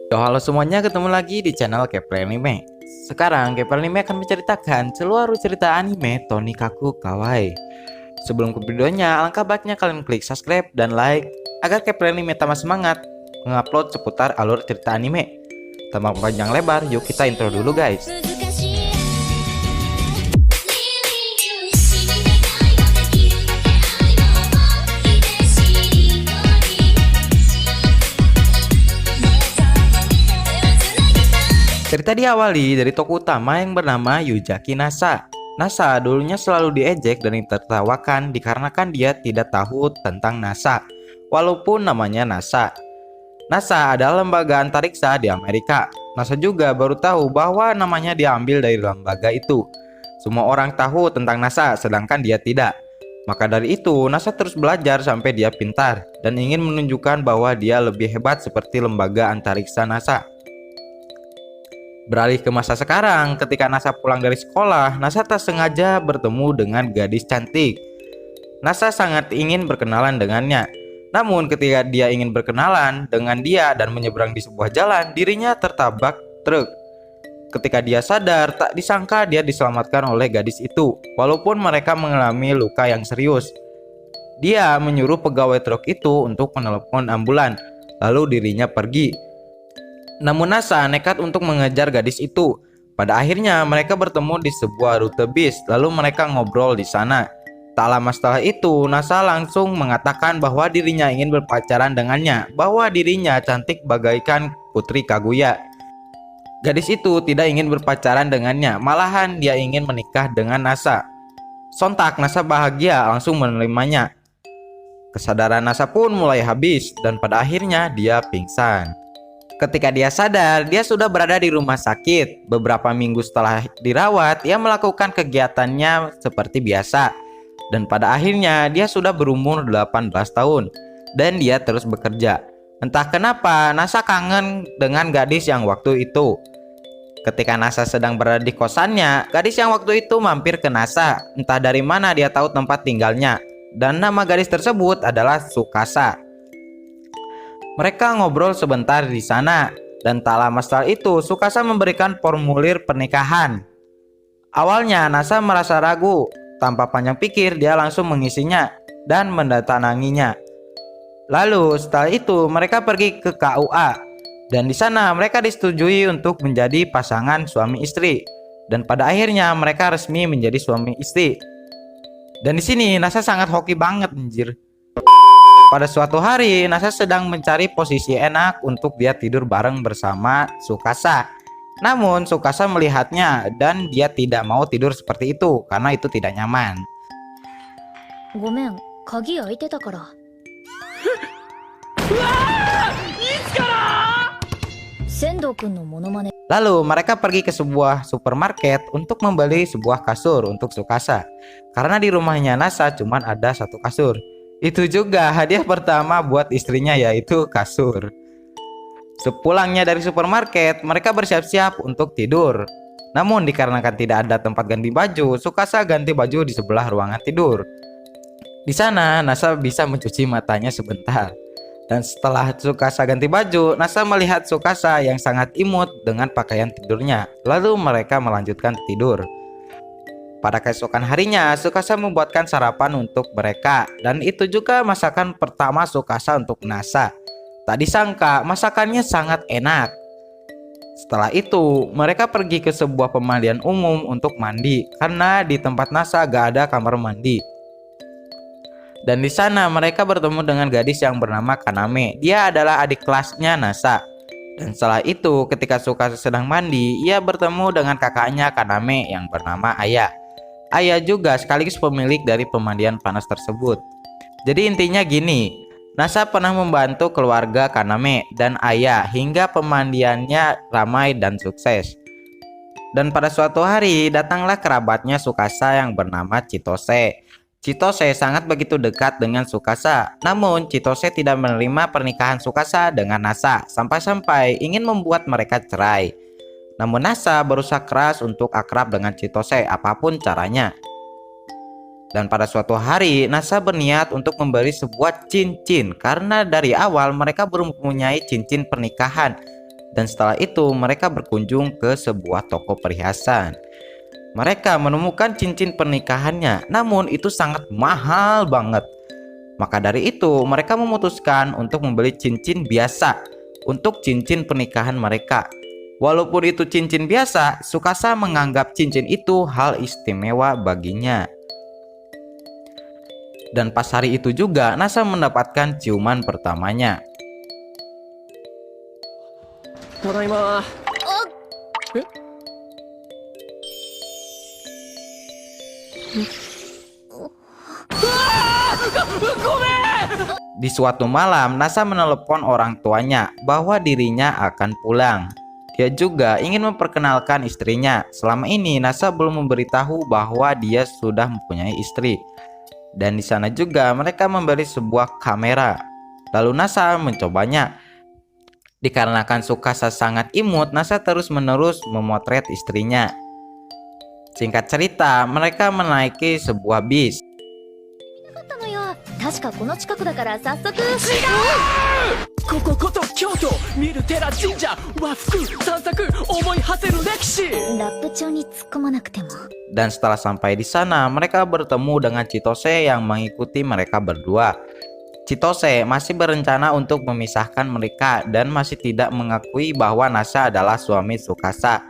Yo, halo semuanya, ketemu lagi di channel Kepler Anime. Sekarang Kepler Anime akan menceritakan seluruh cerita anime Tonikaku Kawaii. Sebelum ke videonya, alangkah baiknya kalian klik subscribe dan like agar Kepler Anime tambah semangat mengupload seputar alur cerita anime. Tanpa panjang lebar, yuk kita intro dulu guys. Cerita diawali dari tokoh utama yang bernama Yuzaki Nasa. Nasa dulunya selalu diejek dan ditertawakan dikarenakan dia tidak tahu tentang NASA, walaupun namanya NASA. NASA adalah lembaga antariksa di Amerika. NASA juga baru tahu bahwa namanya diambil dari lembaga itu. Semua orang tahu tentang NASA, sedangkan dia tidak. Maka dari itu, NASA terus belajar sampai dia pintar dan ingin menunjukkan bahwa dia lebih hebat seperti lembaga antariksa NASA. Beralih ke masa sekarang, ketika Nasa pulang dari sekolah, Nasa tak sengaja bertemu dengan gadis cantik. Nasa sangat ingin berkenalan dengannya. Namun ketika dia ingin berkenalan dengan dia dan menyeberang di sebuah jalan, dirinya tertabrak truk. Ketika dia sadar, tak disangka dia diselamatkan oleh gadis itu, walaupun mereka mengalami luka yang serius. Dia menyuruh pegawai truk itu untuk menelepon ambulan, lalu dirinya pergi. Namun Nasa nekat untuk mengejar gadis itu. Pada akhirnya mereka bertemu di sebuah rute bis, lalu mereka ngobrol di sana. Tak lama setelah itu, Nasa langsung mengatakan bahwa dirinya ingin berpacaran dengannya, bahwa dirinya cantik bagaikan Putri Kaguya. Gadis itu tidak ingin berpacaran dengannya, malahan dia ingin menikah dengan Nasa. Sontak Nasa bahagia langsung menerimanya. Kesadaran Nasa pun mulai habis dan pada akhirnya dia pingsan. Ketika dia sadar, dia sudah berada di rumah sakit. Beberapa minggu setelah dirawat, ia melakukan kegiatannya seperti biasa. Dan pada akhirnya, dia sudah berumur 18 tahun. Dan dia terus bekerja. Entah kenapa, Nasa kangen dengan gadis yang waktu itu. Ketika Nasa sedang berada di kosannya, gadis yang waktu itu mampir ke Nasa. Entah dari mana dia tahu tempat tinggalnya. Dan nama gadis tersebut adalah Tsukasa. Mereka ngobrol sebentar di sana, dan tak lama setelah itu Tsukasa memberikan formulir pernikahan. Awalnya Nasa merasa ragu, tanpa panjang pikir dia langsung mengisinya dan mendatanginya. Lalu setelah itu mereka pergi ke KUA, dan di sana mereka disetujui untuk menjadi pasangan suami istri. Dan pada akhirnya mereka resmi menjadi suami istri. Dan di sini Nasa sangat hoki banget anjir. Pada suatu hari, Nasa sedang mencari posisi enak untuk dia tidur bareng bersama Tsukasa. Namun, Tsukasa melihatnya dan dia tidak mau tidur seperti itu karena itu tidak nyaman. Gomen, kagi aite ta kara. Sendo-kun no monomane. Lalu, mereka pergi ke sebuah supermarket untuk membeli sebuah kasur untuk Tsukasa. Karena di rumahnya Nasa cuma ada satu kasur. Itu juga hadiah pertama buat istrinya, yaitu kasur. Sepulangnya dari supermarket, mereka bersiap-siap untuk tidur. Namun dikarenakan tidak ada tempat ganti baju, Tsukasa ganti baju di sebelah ruangan tidur. Di sana Nasa bisa mencuci matanya sebentar. Dan setelah Tsukasa ganti baju, Nasa melihat Tsukasa yang sangat imut dengan pakaian tidurnya. Lalu mereka melanjutkan tidur. Pada keesokan harinya, Tsukasa membuatkan sarapan untuk mereka, dan itu juga masakan pertama Tsukasa untuk Nasa. Tak disangka, masakannya sangat enak. Setelah itu, mereka pergi ke sebuah pemandian umum untuk mandi, karena di tempat Nasa gak ada kamar mandi. Dan di sana mereka bertemu dengan gadis yang bernama Kaname. Dia adalah adik kelasnya Nasa. Dan setelah itu, ketika Tsukasa sedang mandi, ia bertemu dengan kakaknya Kaname yang bernama Aya. Aya juga sekaligus pemilik dari pemandian panas tersebut. Jadi intinya gini, Nasa pernah membantu keluarga Kaname dan Aya hingga pemandiannya ramai dan sukses. Dan pada suatu hari datanglah kerabatnya Tsukasa yang bernama Chitose. Chitose sangat begitu dekat dengan Tsukasa. Namun Chitose tidak menerima pernikahan Tsukasa dengan Nasa sampai-sampai ingin membuat mereka cerai. Namun Nasa berusaha keras untuk akrab dengan Chitose apapun caranya. Dan pada suatu hari Nasa berniat untuk membeli sebuah cincin karena dari awal mereka belum mempunyai cincin pernikahan. Dan setelah itu mereka berkunjung ke sebuah toko perhiasan. Mereka menemukan cincin pernikahannya, namun itu sangat mahal banget. Maka dari itu mereka memutuskan untuk membeli cincin biasa untuk cincin pernikahan mereka. Walaupun itu cincin biasa, Tsukasa menganggap cincin itu hal istimewa baginya. Dan pas hari itu juga Nasa mendapatkan ciuman pertamanya. ただいま。え？ Di suatu malam, Nasa menelepon orang tuanya bahwa dirinya akan pulang. Dia juga ingin memperkenalkan istrinya. Selama ini Nasa belum memberitahu bahwa dia sudah mempunyai istri. Dan di sana juga mereka membeli sebuah kamera. Lalu Nasa mencobanya. Dikarenakan Tsukasa sangat imut, Nasa terus-menerus memotret istrinya. Singkat cerita, mereka menaiki sebuah bis. だったのよ。確かこの近くだから早速。こここと京都見る寺神社和服散策思い馳せる歴史。ラップ調に突っ込まなくても。 Dan setelah sampai di sana, mereka bertemu dengan Chitose yang mengikuti mereka berdua. Chitose masih berencana untuk memisahkan mereka dan masih tidak mengakui bahwa Nasa adalah suami Tsukasa.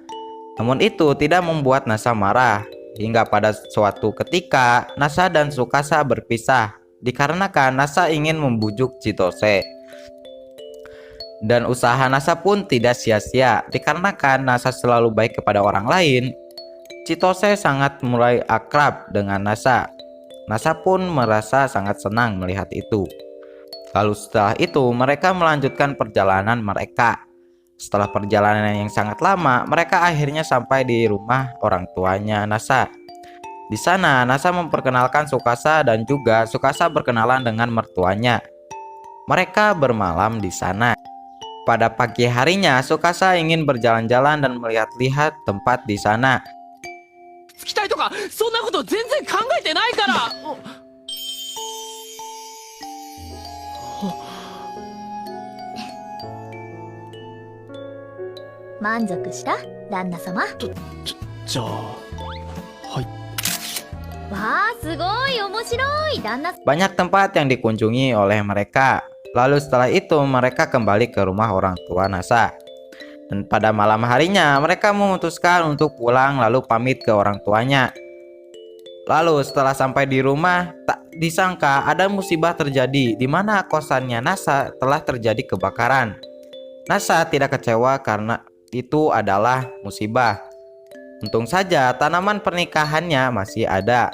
Namun itu tidak membuat Nasa marah. Hingga pada suatu ketika, Nasa dan Tsukasa berpisah dikarenakan Nasa ingin membujuk Chitose. Dan usaha Nasa pun tidak sia-sia dikarenakan Nasa selalu baik kepada orang lain. Chitose sangat mulai akrab dengan Nasa. Nasa pun merasa sangat senang melihat itu. Lalu setelah itu mereka melanjutkan perjalanan mereka. Setelah perjalanan yang sangat lama, mereka akhirnya sampai di rumah orang tuanya Nasa. Di sana Nasa memperkenalkan Tsukasa dan juga Tsukasa berkenalan dengan mertuanya. Mereka bermalam di sana. Pada pagi harinya, Tsukasa ingin berjalan-jalan dan melihat-lihat tempat di sana. 期待とかそんなこと全然考えてないから。満足した旦那様。じゃあはい。わあ、すごい面白い旦那。 Banyak tempat yang dikunjungi oleh mereka. Lalu setelah itu mereka kembali ke rumah orang tua Nasa. Dan pada malam harinya mereka memutuskan untuk pulang lalu pamit ke orang tuanya. Lalu setelah sampai di rumah, tak disangka ada musibah terjadi di mana kosannya Nasa telah terjadi kebakaran. Nasa tidak kecewa karena itu adalah musibah. Untung saja tanaman pernikahannya masih ada.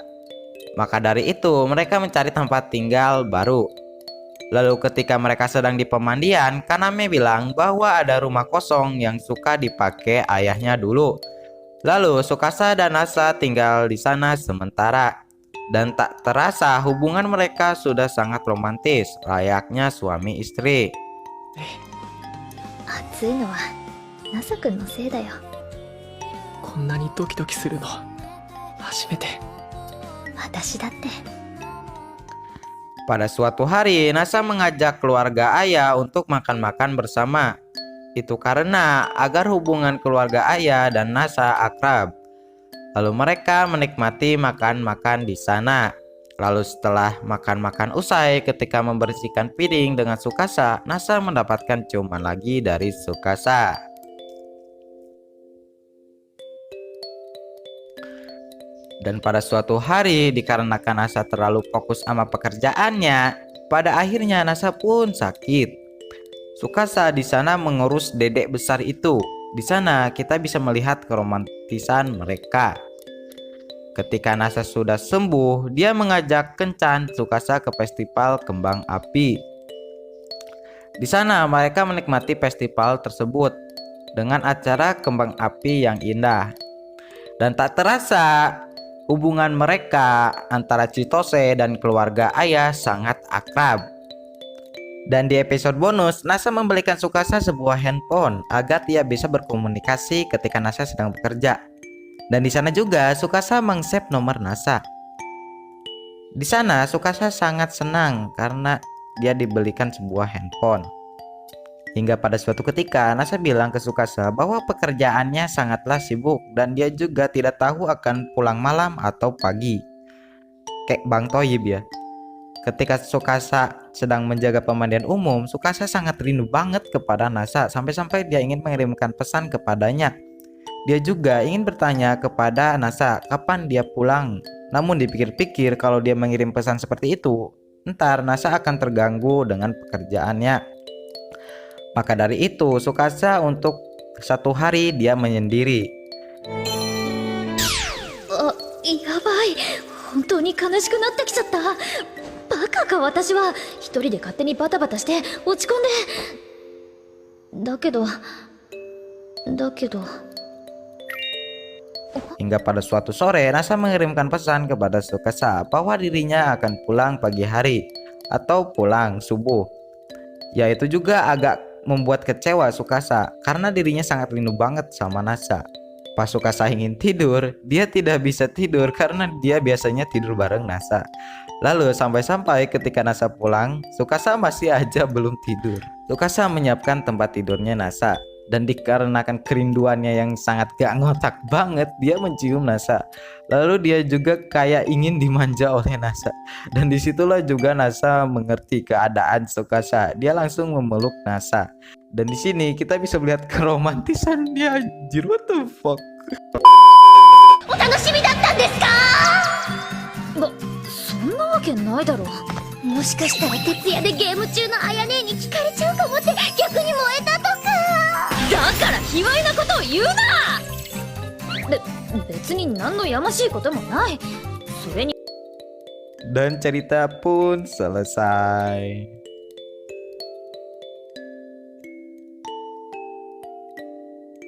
Maka dari itu mereka mencari tempat tinggal baru. Lalu ketika mereka sedang di pemandian, Kaname bilang bahwa ada rumah kosong yang suka dipakai ayahnya dulu. Lalu Tsukasa dan Nasa tinggal di sana sementara. Dan tak terasa hubungan mereka sudah sangat romantis, layaknya suami istri. 暑いのはナサ君のせいだよ。こんなにドキドキするの初めて。私だって。 Pada suatu hari, Nasa mengajak keluarga ayah untuk makan-makan bersama. Itu karena agar hubungan keluarga ayah dan Nasa akrab. Lalu mereka menikmati makan-makan di sana. Lalu setelah makan-makan usai, ketika membersihkan piring dengan Tsukasa, Nasa mendapatkan ciuman lagi dari Tsukasa. Dan pada suatu hari, dikarenakan Nasa terlalu fokus sama pekerjaannya, pada akhirnya Nasa pun sakit. Tsukasa di sana mengurus dedek besar itu. Di sana kita bisa melihat keromantisan mereka. Ketika Nasa sudah sembuh, dia mengajak Kencan Tsukasa ke festival kembang api. Di sana mereka menikmati festival tersebut dengan acara kembang api yang indah. Dan tak terasa hubungan mereka antara Chitose dan keluarga ayah sangat akrab. Dan di episode bonus, Nasa membelikan Tsukasa sebuah handphone agar dia bisa berkomunikasi ketika Nasa sedang bekerja. Dan di sana juga Tsukasa meng-save nomor Nasa. Di sana Tsukasa sangat senang karena dia dibelikan sebuah handphone. Hingga pada suatu ketika Nasa bilang ke Tsukasa bahwa pekerjaannya sangatlah sibuk dan dia juga tidak tahu akan pulang malam atau pagi. Kayak Bang Toyib ya. Ketika Tsukasa sedang menjaga pemandian umum, Tsukasa sangat rindu banget kepada Nasa sampai-sampai dia ingin mengirimkan pesan kepadanya. Dia juga ingin bertanya kepada Nasa kapan dia pulang. Namun dipikir-pikir kalau dia mengirim pesan seperti itu, ntar Nasa akan terganggu dengan pekerjaannya. Maka dari itu, Tsukasa untuk 1 hari dia menyendiri. やばい、本当に悲しくなってきちゃった。バカか私は。一人で勝手にバタバタして落ち込んで。だけど Hingga pada suatu sore, Nasa mengirimkan pesan kepada Tsukasa bahwa dirinya akan pulang pagi hari atau pulang subuh. Yaitu juga agak membuat kecewa Tsukasa karena dirinya sangat rindu banget sama Nasa. Pas Tsukasa ingin tidur, dia tidak bisa tidur karena dia biasanya tidur bareng Nasa. Lalu sampai-sampai ketika Nasa pulang, Tsukasa masih aja belum tidur. Tsukasa menyiapkan tempat tidurnya Nasa. Dan dikarenakan kerinduannya yang sangat gak ngotak banget, dia mencium Nasa. Lalu dia juga kayak ingin dimanja oleh Nasa. Dan disitulah juga Nasa mengerti keadaan Tsukasa. Dia langsung memeluk Nasa. Dan di sini kita bisa melihat keromantisan dia. Anjir, what the fuck? お楽しみだったんですか？そんなわけないだろ。もしかしたら徹夜でゲーム中のあやねに聞かれちゃうかもって逆に燃えたとか。だから卑猥なことを言うな。別に何のやましいこともない。それに Dan cerita pun selesai.